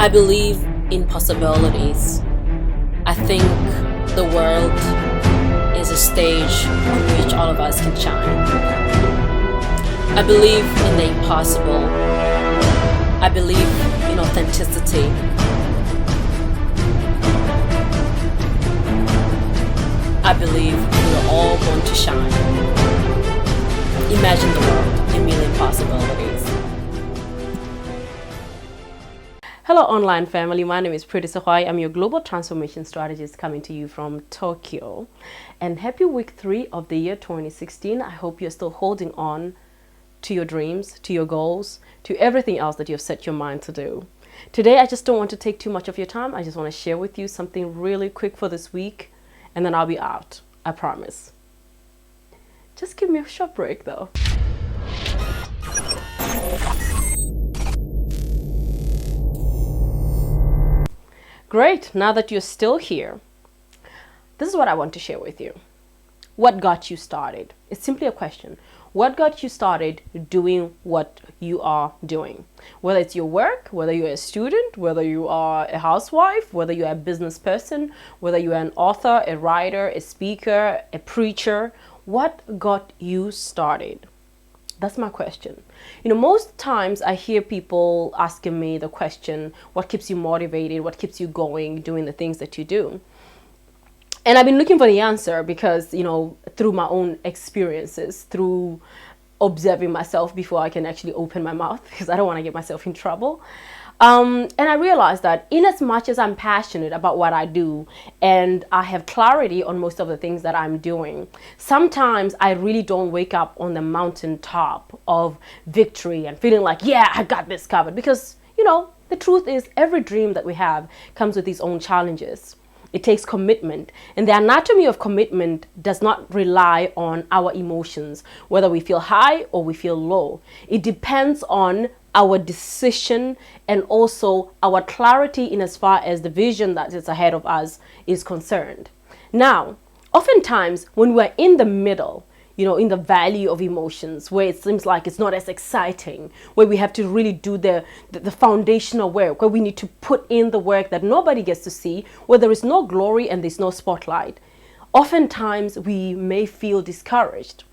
I believe in possibilities. I think the world is a stage on which all of us can shine. I believe in the impossible. I believe in authenticity. I believe we are all born to shine. Imagine the world, a million possibilities. Hello online family, my name is Pretty Sohai. I'm your global transformation strategist coming to you from Tokyo. And happy week 3 of the year 2016. I hope you're still holding on to your dreams, to your goals, to everything else that you've set your mind to do. Today, I just don't want to take too much of your time. I just want to share with you something really quick for this week, and then I'll be out, I promise. Just give me a short break though. Great, now that you're still here, this is what I want to share with you. What got you started? It's simply a question. What got you started doing what you are doing? Whether it's your work, whether you're a student, whether you are a housewife, whether you're a business person, whether you're an author, a writer, a speaker, a preacher, what got you started? That's my question. Most times I hear people asking me the question, what keeps you motivated? What keeps you going, doing the things that you do? And I've been looking for the answer because, through my own experiences, through observing myself before I can actually open my mouth, because I don't want to get myself in trouble. And I realized that in as much as I'm passionate about what I do and I have clarity on most of the things that I'm doing, sometimes I really don't wake up on the mountaintop of victory and feeling like, yeah, I got this covered. Because, the truth is every dream that we have comes with its own challenges. It takes commitment, and the anatomy of commitment does not rely on our emotions, whether we feel high or we feel low. It depends on our decision and also our clarity in as far as the vision that is ahead of us is concerned. Now, oftentimes when we're in the middle, in the valley of emotions, where it seems like it's not as exciting, where we have to really do the foundational work, where we need to put in the work that nobody gets to see, where there is no glory and there's no spotlight, oftentimes we may feel discouraged.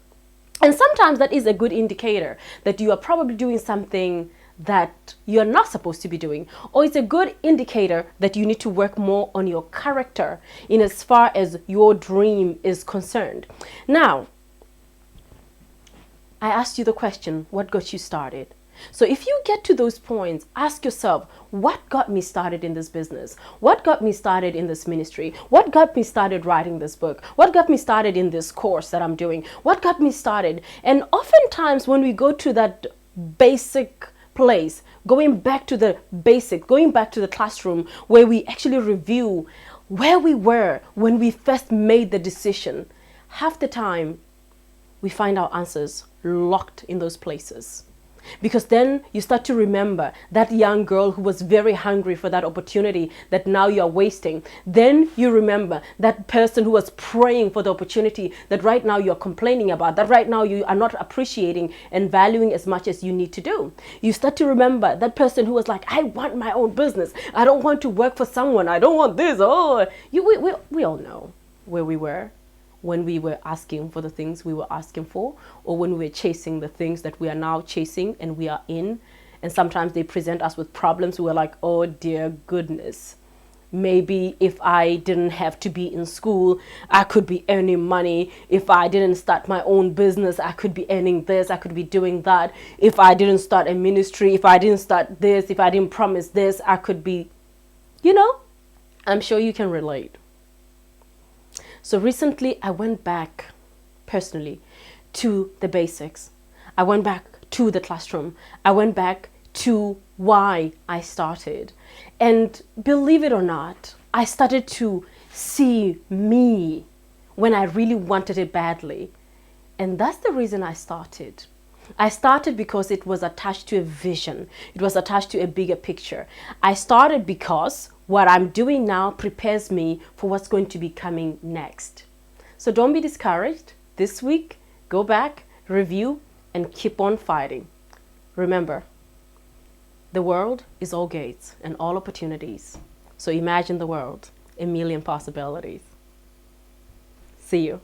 And sometimes that is a good indicator that you are probably doing something that you're not supposed to be doing. Or it's a good indicator that you need to work more on your character in as far as your dream is concerned. Now, I asked you the question, what got you started? So if you get to those points, ask yourself, what got me started in this business? What got me started in this ministry? What got me started writing this book? What got me started in this course that I'm doing? What got me started? And oftentimes when we go to that basic place, going back to the basic, going back to the classroom where we actually review where we were when we first made the decision, half the time we find our answers locked in those places. Because then you start to remember that young girl who was very hungry for that opportunity that now you're wasting. Then you remember that person who was praying for the opportunity that right now you're complaining about, that right now you are not appreciating and valuing as much as you need to do. You start to remember that person who was like, I want my own business. I don't want to work for someone. I don't want this. We all know where we were when we were asking for the things we were asking for, or when we were chasing the things that we are now chasing and we are in. And sometimes they present us with problems. We're like, oh dear goodness, maybe if I didn't have to be in school, I could be earning money. If I didn't start my own business, I could be earning this, I could be doing that. If I didn't start a ministry, if I didn't start this, if I didn't promise this, I could be, I'm sure you can relate. So recently I went back personally to the basics. I went back to the classroom. I went back to why I started. And believe it or not, I started to see me when I really wanted it badly. And that's the reason I started. I started because it was attached to a vision. It was attached to a bigger picture. I started because what I'm doing now prepares me for what's going to be coming next. So don't be discouraged. This week, go back, review, and keep on fighting. Remember, The world is all gates and all opportunities. So imagine the world, a million possibilities. See you.